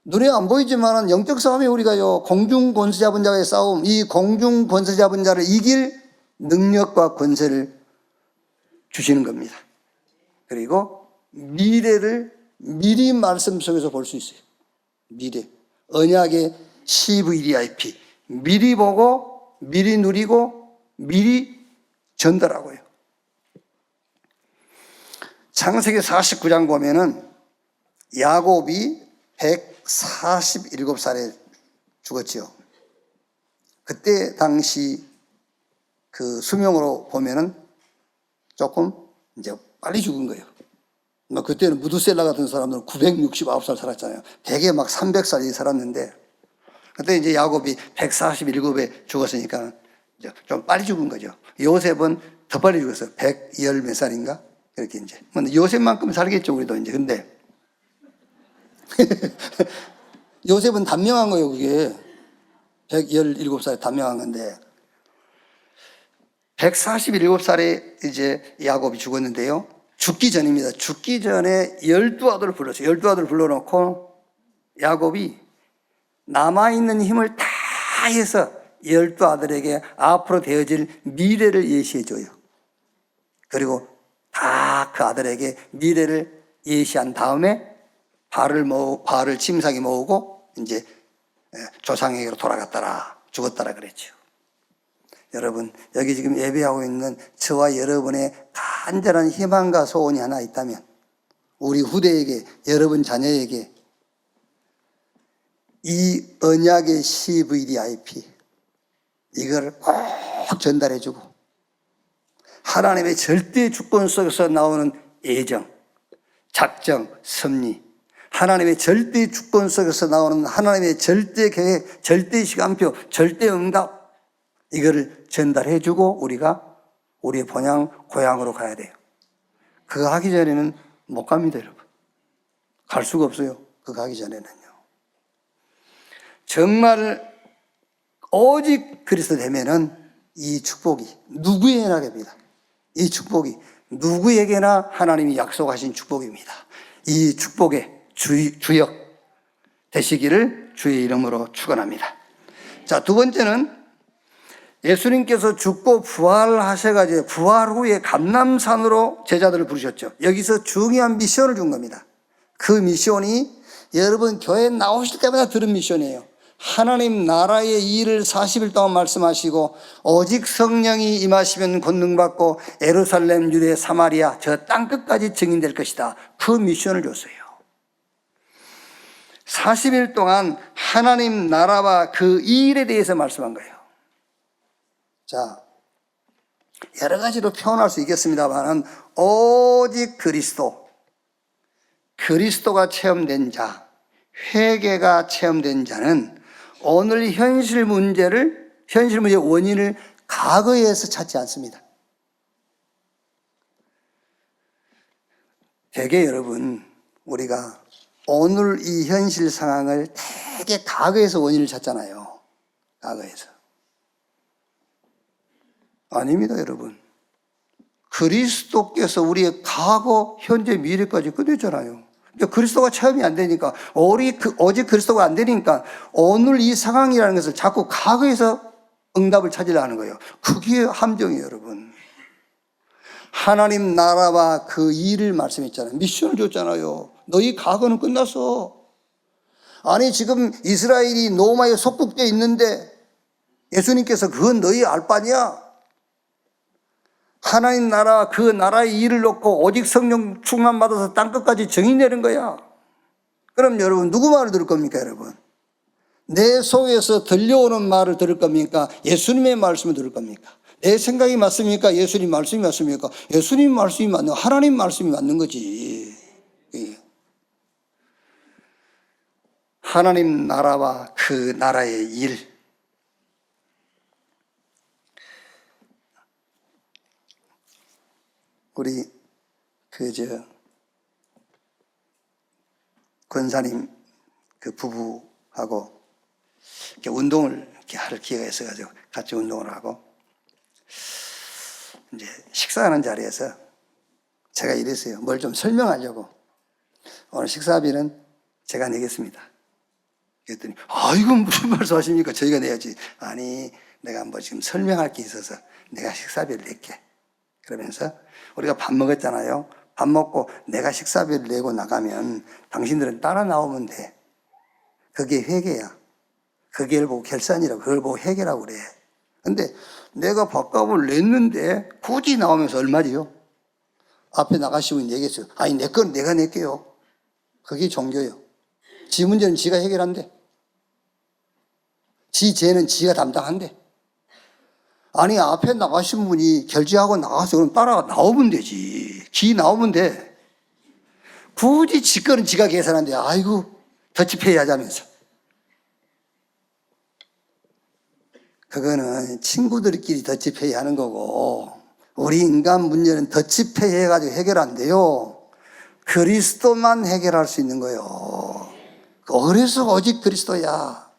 눈에 안 보이지만 영적 싸움에 우리가요, 공중 권세 잡은 자의 싸움, 이 공중 권세 잡은 자를 이길 능력과 권세를 주시는 겁니다. 그리고 미래를 미리 말씀 속에서 볼 수 있어요. 미래. 언약의 CVDIP. 미리 보고, 미리 누리고, 미리 전달하고요. 창세기 49장 보면은 야곱이 147살에 죽었지요. 그때 당시 그 수명으로 보면은 조금 이제 빨리 죽은 거예요. 그때는 무드셀라 같은 사람들은 969살 살았잖아요. 대개 막 300살이 살았는데, 그때 이제 야곱이 147에 죽었으니까 이제 좀 빨리 죽은 거죠. 요셉은 더 빨리 죽었어요. 110 몇 살인가? 그렇게 이제. 요셉만큼 살겠죠, 우리도 이제. 근데 요셉은 단명한 거예요, 그게. 117살에 단명한 건데, 147살에 이제 야곱이 죽었는데요. 죽기 전입니다. 죽기 전에 12아들을 불렀어요. 12아들을 불러놓고 야곱이 남아있는 힘을 다 해서 12아들에게 앞으로 되어질 미래를 예시해줘요. 그리고 다 그 아들에게 미래를 예시한 다음에 발을 침상에 모으고 이제 조상에게로 돌아갔다라, 죽었다라 그랬죠. 여러분, 여기 지금 예배하고 있는 저와 여러분의 간절한 희망과 소원이 하나 있다면, 우리 후대에게, 여러분 자녀에게 이 언약의 CVDIP, 이걸 꼭 전달해주고, 하나님의 절대 주권 속에서 나오는 애정, 작정, 섭리, 하나님의 절대 주권 속에서 나오는 하나님의 절대 계획, 절대 시간표, 절대 응답, 이거를 전달해주고 우리가 우리의 본향, 고향으로 가야 돼요. 그거 하기 전에는 못 갑니다, 여러분. 갈 수가 없어요. 그거 하기 전에는요. 정말 오직 그리스도 되면은 이 축복이 누구에게나 됩니다. 이 축복이 누구에게나 하나님이 약속하신 축복입니다. 이 축복의 주역 되시기를 주의 이름으로 축원합니다. 자, 두 번째는 예수님께서 죽고 부활하셔가지고 부활 후에 감람산으로 제자들을 부르셨죠. 여기서 중요한 미션을 준 겁니다. 그 미션이 여러분 교회에 나오실 때마다 들은 미션이에요. 하나님 나라의 일을 40일 동안 말씀하시고 오직 성령이 임하시면 권능받고 예루살렘, 유대, 사마리아 저 땅끝까지 증인될 것이다. 그 미션을 줬어요. 40일 동안 하나님 나라와 그 일에 대해서 말씀한 거예요. 자, 여러 가지로 표현할 수 있겠습니다만 오직 그리스도가 체험된 자, 회개가 체험된 자는 오늘 현실 문제의 원인을 과거에서 찾지 않습니다. 되게 여러분, 우리가 오늘 이 현실 상황을 되게 과거에서 원인을 찾잖아요. 과거에서. 아닙니다, 여러분. 그리스도께서 우리의 과거, 현재, 미래까지 끝냈잖아요. 그리스도가 체험이 안 되니까, 오직 그리스도가 안 되니까 오늘 이 상황이라는 것을 자꾸 과거에서 응답을 찾으려 하는 거예요. 그게 함정이에요, 여러분. 하나님 나라와 그 일을 말씀했잖아요. 미션을 줬잖아요. 너희 과거는 끝났어. 아니, 지금 이스라엘이 로마에 속국되어 있는데 예수님께서 그건 너희 알 바냐? 하나님 나라, 그 나라의 일을 놓고 오직 성령 충만 받아서 땅끝까지 정의 내는 거야. 그럼 여러분 누구 말을 들을 겁니까, 여러분? 내 속에서 들려오는 말을 들을 겁니까? 예수님의 말씀을 들을 겁니까? 내 생각이 맞습니까? 예수님 말씀이 맞습니까? 예수님 말씀이 맞는, 하나님 말씀이 맞는 거지. 하나님 나라와 그 나라의 일. 우리 권사님 그 부부하고 이렇게 운동을 이렇게 할 기회가 있어가지고 같이 운동을 하고 이제 식사하는 자리에서 제가 이랬어요. 뭘 좀 설명하려고. 오늘 식사비는 제가 내겠습니다. 그랬더니 이건 무슨 말씀하십니까? 저희가 내야지. 아니, 내가 뭐 지금 설명할 게 있어서 내가 식사비를 낼게. 그러면서 우리가 밥 먹었잖아요. 밥 먹고 내가 식사비를 내고 나가면 당신들은 따라 나오면 돼. 그게 회계야. 그게 보고 결산이라고, 그걸 보고 회계라고 그래. 근데 내가 밥값을 냈는데 굳이 나오면서 얼마지요? 앞에 나가시고 얘기했어요. 아니, 내 건 내가 낼게요. 그게 종교예요. 지 문제는 지가 해결한대. 지 죄는 지가 담당한대. 아니, 앞에 나가신 분이 결제하고 나가서 그럼 따라 나오면 되지. 지 나오면 돼. 굳이 지 거는 지가 계산한대. 아이고, 더치페이 하자면서. 그거는 친구들끼리 더치페이 하는 거고, 우리 인간 문제는 더치페이 해가지고 해결 안 돼요. 그리스도만 해결할 수 있는 거예요. 그래서 오직 그리스도야.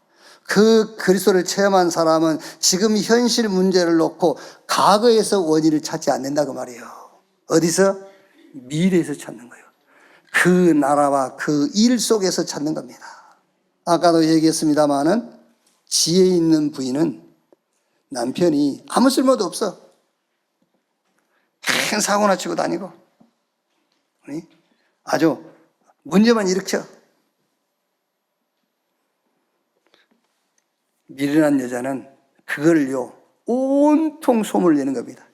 그 그리스도를 체험한 사람은 지금 현실 문제를 놓고 과거에서 원인을 찾지 않는다 그 말이에요. 어디서? 미래에서 찾는 거예요. 그 나라와 그 일 속에서 찾는 겁니다. 아까도 얘기했습니다마는 지혜 있는 부인은 남편이 아무 쓸모도 없어. 큰 사고나 치고 다니고 아주 문제만 일으켜. 미련한 여자는 그걸요 온통 소문을 내는 겁니다.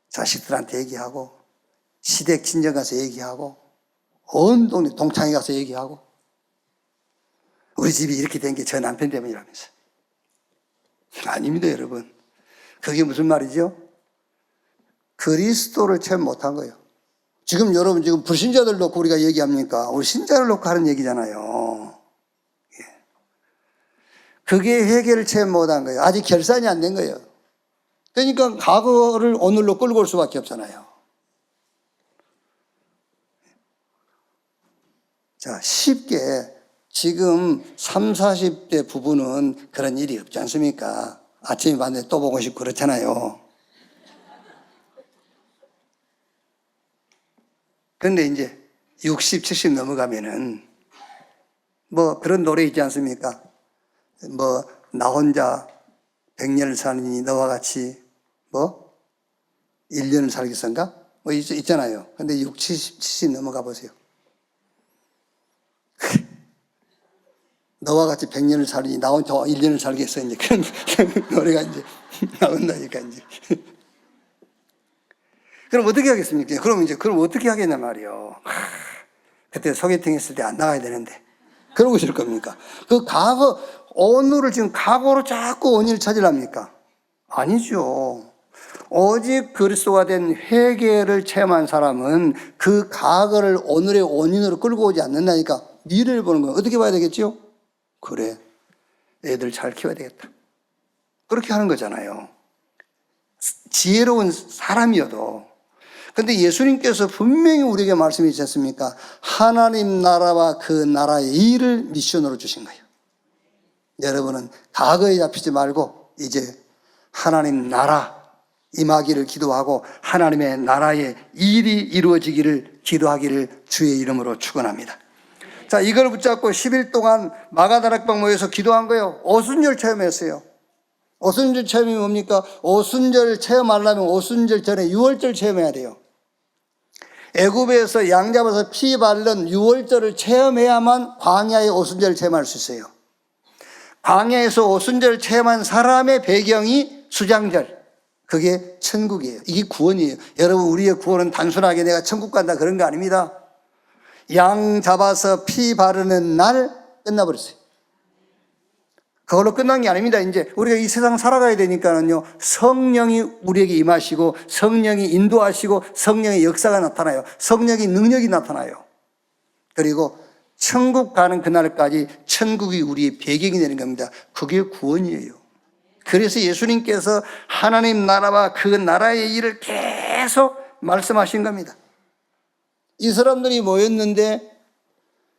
자식들한테 얘기하고 시댁 친정 가서 얘기하고 온 동네 동창회 가서 얘기하고 우리 집이 이렇게 된 게 저 남편 때문이라면서. 아닙니다, 여러분. 그게 무슨 말이죠? 그리스도를 체험 못한 거예요. 지금 여러분 지금 불신자들 놓고 우리가 얘기합니까? 우리 신자를 놓고 하는 얘기잖아요. 그게 회개를 체험 못한 거예요. 아직 결산이 안 된 거예요. 그러니까 과거를 오늘로 끌고 올 수밖에 없잖아요. 자, 쉽게 지금 30, 40대 부부는 그런 일이 없지 않습니까? 아침에 봤는데 또 보고 싶고 그렇잖아요. 그런데 이제 60, 70 넘어가면은 뭐 그런 노래 있지 않습니까? 뭐 나 혼자 100년을 사느니 너와 같이 뭐 1년을 살겠선가? 뭐 있잖아요. 근데 60, 70 넘어가 보세요. 너와 같이 100년을 살으니 나 혼자 1년을 살겠어. 이제 그런 노래가 이제 나온다니까 이제. 그럼 어떻게 하겠습니까? 그럼 어떻게 하겠냐 말이요. 그때 소개팅 했을 때 안 나가야 되는데. 그러고 있을 겁니까? 그 과거, 오늘을 지금 과거로 자꾸 원인을 찾으랍니까? 아니죠. 오직 그리스도가 된 회개를 체험한 사람은 그 과거를 오늘의 원인으로 끌고 오지 않는다니까. 미래를 보는 거예요. 어떻게 봐야 되겠죠? 그래, 애들 잘 키워야 되겠다. 그렇게 하는 거잖아요. 지혜로운 사람이어도. 근데 예수님께서 분명히 우리에게 말씀해 주셨습니까? 하나님 나라와 그 나라의 일을 미션으로 주신 거예요. 여러분은 과거에 잡히지 말고 이제 하나님 나라 임하기를 기도하고 하나님의 나라의 일이 이루어지기를 기도하기를 주의 이름으로 축원합니다. 자, 이걸 붙잡고 10일 동안 마가다락방 모여서 기도한 거예요. 오순절 체험했어요. 오순절 체험이 뭡니까? 오순절 체험하려면 오순절 전에 유월절 체험해야 돼요. 애굽에서 양 잡아서 피 바른 유월절을 체험해야만 광야의 오순절을 체험할 수 있어요. 광야에서 오순절을 체험한 사람의 배경이 수장절. 그게 천국이에요. 이게 구원이에요. 여러분, 우리의 구원은 단순하게 내가 천국 간다 그런 거 아닙니다. 양 잡아서 피 바르는 날 끝나버렸어요. 그걸로 끝난 게 아닙니다. 이제 우리가 이 세상 살아가야 되니까는요, 성령이 우리에게 임하시고, 성령이 인도하시고, 성령의 역사가 나타나요. 성령의 능력이 나타나요. 그리고 천국 가는 그날까지 천국이 우리의 배경이 되는 겁니다. 그게 구원이에요. 그래서 예수님께서 하나님 나라와 그 나라의 일을 계속 말씀하신 겁니다. 이 사람들이 모였는데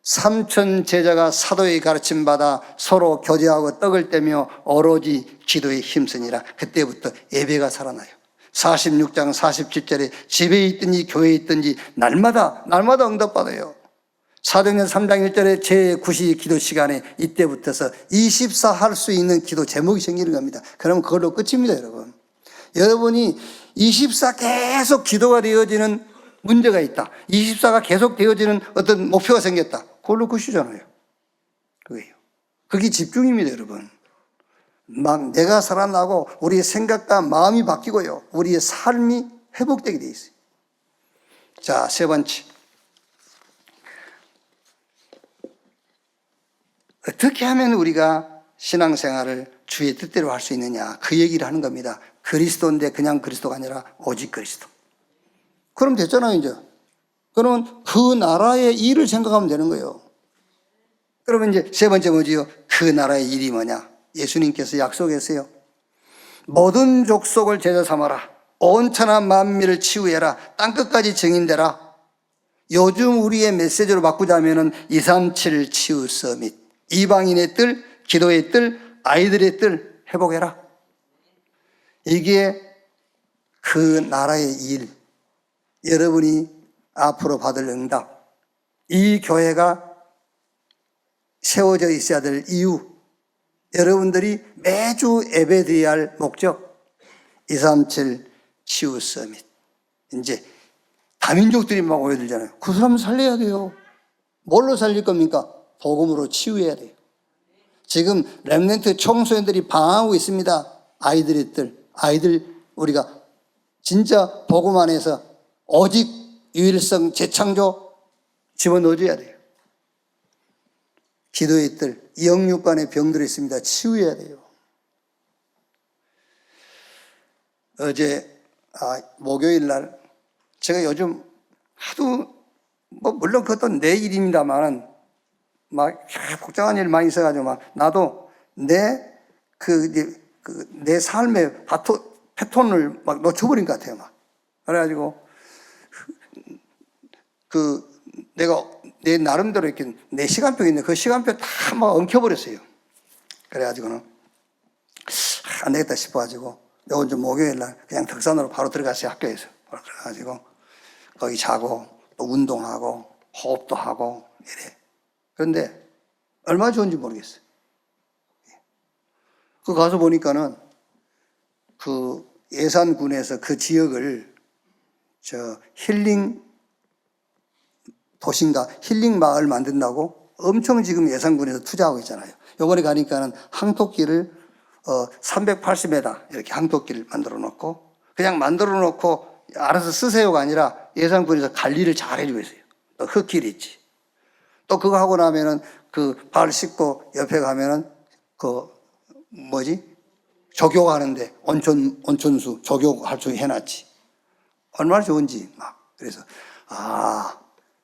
3천 제자가 사도의 가르침 받아 서로 교제하고 떡을 떼며 오로지 기도에 힘쓰니라. 그때부터 예배가 살아나요. 46장 47절에 집에 있든지 교회에 있든지 날마다 응답받아요. 사도행전 3장 1절에 제9시 기도 시간에 이때부터서 24 할 수 있는 기도 제목이 생기는 겁니다. 그러면 그걸로 끝입니다, 여러분. 여러분이 24 계속 기도가 되어지는 문제가 있다. 24가 계속 되어지는 어떤 목표가 생겼다. 그걸로 끝이잖아요. 그게요. 그게 집중입니다, 여러분. 막 내가 살아나고 우리의 생각과 마음이 바뀌고요. 우리의 삶이 회복되게 돼 있어요. 자, 세 번째. 어떻게 하면 우리가 신앙생활을 주의 뜻대로 할 수 있느냐. 그 얘기를 하는 겁니다. 그리스도인데 그냥 그리스도가 아니라 오직 그리스도. 그럼 됐잖아요, 이제. 그러면 그 나라의 일을 생각하면 되는 거예요. 그러면 이제 세 번째 뭐지요? 그 나라의 일이 뭐냐? 예수님께서 약속했어요. 모든 족속을 제자 삼아라. 온 천하 만민을 치유해라. 땅끝까지 증인되라. 요즘 우리의 메시지로 바꾸자면은 237 치유 서밋. 이방인의 뜰, 기도의 뜰, 아이들의 뜰 회복해라. 이게 그 나라의 일. 여러분이 앞으로 받을 응답. 이 교회가 세워져 있어야 될 이유. 여러분들이 매주 예배드려야 할 목적. 237 치유 서밋. 이제 다민족들이 막 모여들잖아요. 그 사람 살려야 돼요. 뭘로 살릴 겁니까? 복음으로 치유해야 돼요. 지금 렘넌트 청소년들이 방황하고 있습니다. 아이들의 뜰. 아이들 우리가 진짜 복음 안에서 오직 유일성 재창조 집어넣어줘야 돼요. 기도의 뜰. 영육간의 병들이 있습니다. 치유해야 돼요. 어제 목요일 날 제가 요즘 하도 물론 그것도 내 일입니다만은 막 복잡한 일 많이 있어가지고 막 나도 내 삶의 패턴을 막 놓쳐버린 것 같아요. 막 그래가지고 내가 내 나름대로 이렇게 내 시간표가 있는데 그 시간표 다 막 엉켜버렸어요. 그래가지고는 안 되겠다 싶어가지고 요번 주 목요일 날 그냥 덕산으로 바로 들어갔어요. 학교에서 바로 들어가가지고 거기 자고 또 운동하고 호흡도 하고 이래. 그런데 얼마나 좋은지 모르겠어요. 그 가서 보니까는 그 예산군에서 그 지역을 힐링 도시인가 힐링 마을 만든다고 엄청 지금 예산군에서 투자하고 있잖아요. 요번에 가니까는 항토길을 380m 이렇게 항토길을 만들어 놓고 그냥 만들어 놓고 알아서 쓰세요가 아니라 예산군에서 관리를 잘 해주고 있어요. 또 흙길 있지. 또 그거 하고 나면은 그 발 씻고 옆에 가면은 조교하는데 온천수 조교할 수 해놨지. 얼마나 좋은지 막. 그래서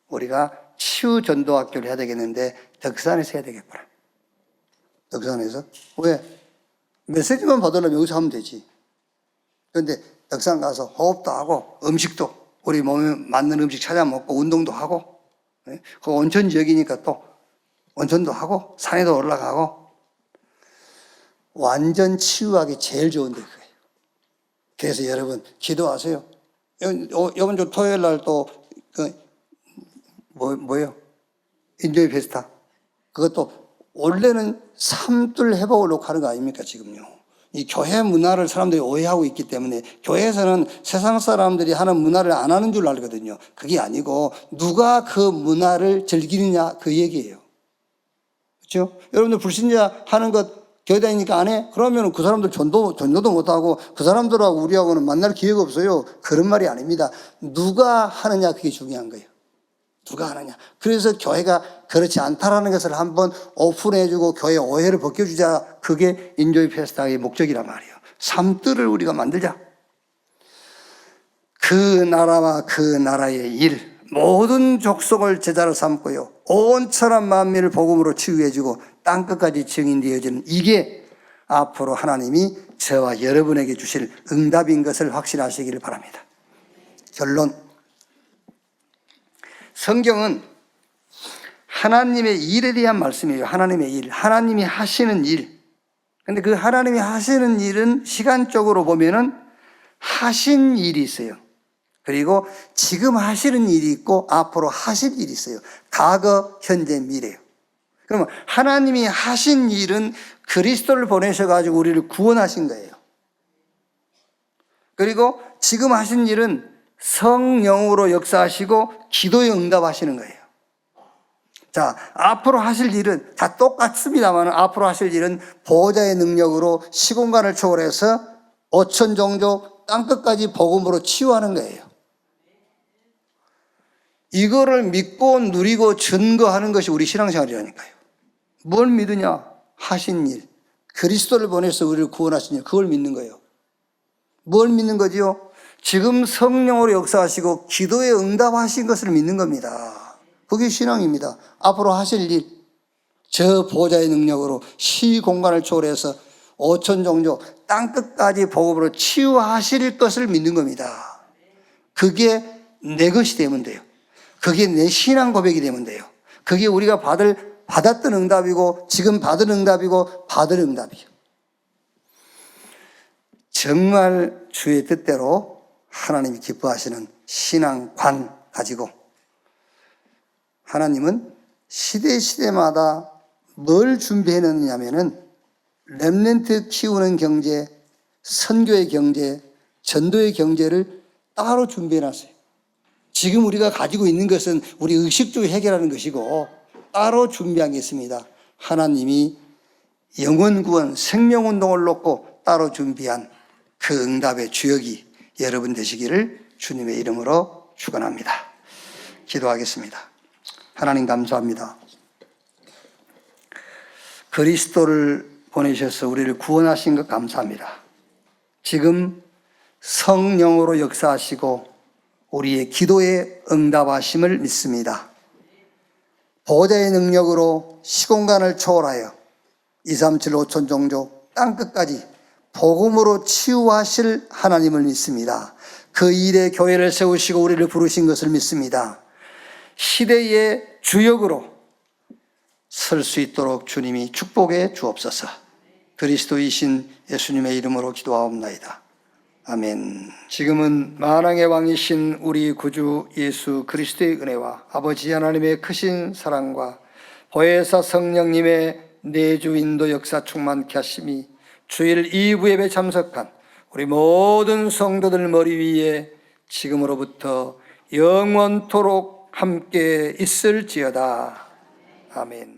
우리가 치유 전도학교를 해야 되겠는데 덕산에서 해야 되겠구나. 덕산에서 왜 메시지만 받으려면 여기서 하면 되지. 그런데 덕산 가서 호흡도 하고 음식도 우리 몸에 맞는 음식 찾아 먹고 운동도 하고 그 온천 지역이니까 또 온천도 하고 산에도 올라가고 완전 치유하기 제일 좋은 데 그거예요. 그래서 여러분 기도하세요. 이번 주 토요일 날 또 뭐예요? 인조이 페스타. 그것도 원래는 삼둘 회복을 놓고 하는 거 아닙니까 지금요. 이 교회 문화를 사람들이 오해하고 있기 때문에 교회에서는 세상 사람들이 하는 문화를 안 하는 줄 알거든요. 그게 아니고 누가 그 문화를 즐기느냐 그 얘기예요. 그렇죠? 여러분들 불신자 하는 것 교회 다니니까 안 해? 그러면 그 사람들 전도도 못하고 그 사람들하고 우리하고는 만날 기회가 없어요. 그런 말이 아닙니다. 누가 하느냐 그게 중요한 거예요. 누가 하느냐. 그래서 교회가 그렇지 않다라는 것을 한번 오픈해주고 교회 오해를 벗겨주자. 그게 인조이 페스타의 목적이란 말이에요. 삶들을 우리가 만들자. 그 나라와 그 나라의 일, 모든 족속을 제자로 삼고요, 온 천한 만민을 복음으로 치유해주고 땅끝까지 증인되어지는, 이게 앞으로 하나님이 저와 여러분에게 주실 응답인 것을 확신하시기를 바랍니다. 결론, 성경은 하나님의 일에 대한 말씀이에요. 하나님의 일, 하나님이 하시는 일. 근데 그 하나님이 하시는 일은 시간적으로 보면은 하신 일이 있어요. 그리고 지금 하시는 일이 있고 앞으로 하실 일이 있어요. 과거, 현재, 미래요. 그러면 하나님이 하신 일은 그리스도를 보내셔가지고 우리를 구원하신 거예요. 그리고 지금 하신 일은 성령으로 역사하시고 기도에 응답하시는 거예요. 자, 앞으로 하실 일은 다 똑같습니다만 앞으로 하실 일은 보호자의 능력으로 시공간을 초월해서 오천 종족 땅끝까지 복음으로 치유하는 거예요. 이거를 믿고 누리고 증거하는 것이 우리 신앙생활이라니까요. 뭘 믿으냐? 하신 일, 그리스도를 보내서 우리를 구원하신 일, 그걸 믿는 거예요. 뭘 믿는 거지요? 지금 성령으로 역사하시고 기도에 응답하신 것을 믿는 겁니다. 그게 신앙입니다. 앞으로 하실 일, 저 보호자의 능력으로 시공간을 초월해서 오천 종족 땅끝까지 복음으로 치유하실 것을 믿는 겁니다. 그게 내 것이 되면 돼요. 그게 내 신앙 고백이 되면 돼요. 그게 우리가 받았던 응답이고 지금 받은 응답이고 받을 응답이에요. 정말 주의 뜻대로 하나님이 기뻐하시는 신앙관 가지고, 하나님은 시대마다 뭘 준비해 놓느냐면은 렘넌트 키우는 경제, 선교의 경제, 전도의 경제를 따로 준비해 놨어요. 지금 우리가 가지고 있는 것은 우리 의식주의 해결하는 것이고 따로 준비한 게 있습니다. 하나님이 영혼구원, 생명운동을 놓고 따로 준비한 그 응답의 주역이 여러분 되시기를 주님의 이름으로 축원합니다. 기도하겠습니다. 하나님 감사합니다. 그리스도를 보내셔서 우리를 구원하신 것 감사합니다. 지금 성령으로 역사하시고 우리의 기도에 응답하심을 믿습니다. 보호자의 능력으로 시공간을 초월하여 237 5천 종족 땅끝까지 복음으로 치유하실 하나님을 믿습니다. 그 일에 교회를 세우시고 우리를 부르신 것을 믿습니다. 시대의 주역으로 설 수 있도록 주님이 축복해 주옵소서. 그리스도이신 예수님의 이름으로 기도하옵나이다. 아멘. 지금은 만왕의 왕이신 우리 구주 예수 그리스도의 은혜와 아버지 하나님의 크신 사랑과 보혜사 성령님의 내주 인도 역사 충만케 하심이 주일 2부 예배 참석한 우리 모든 성도들 머리 위에 지금으로부터 영원토록 함께 있을지어다. 아멘.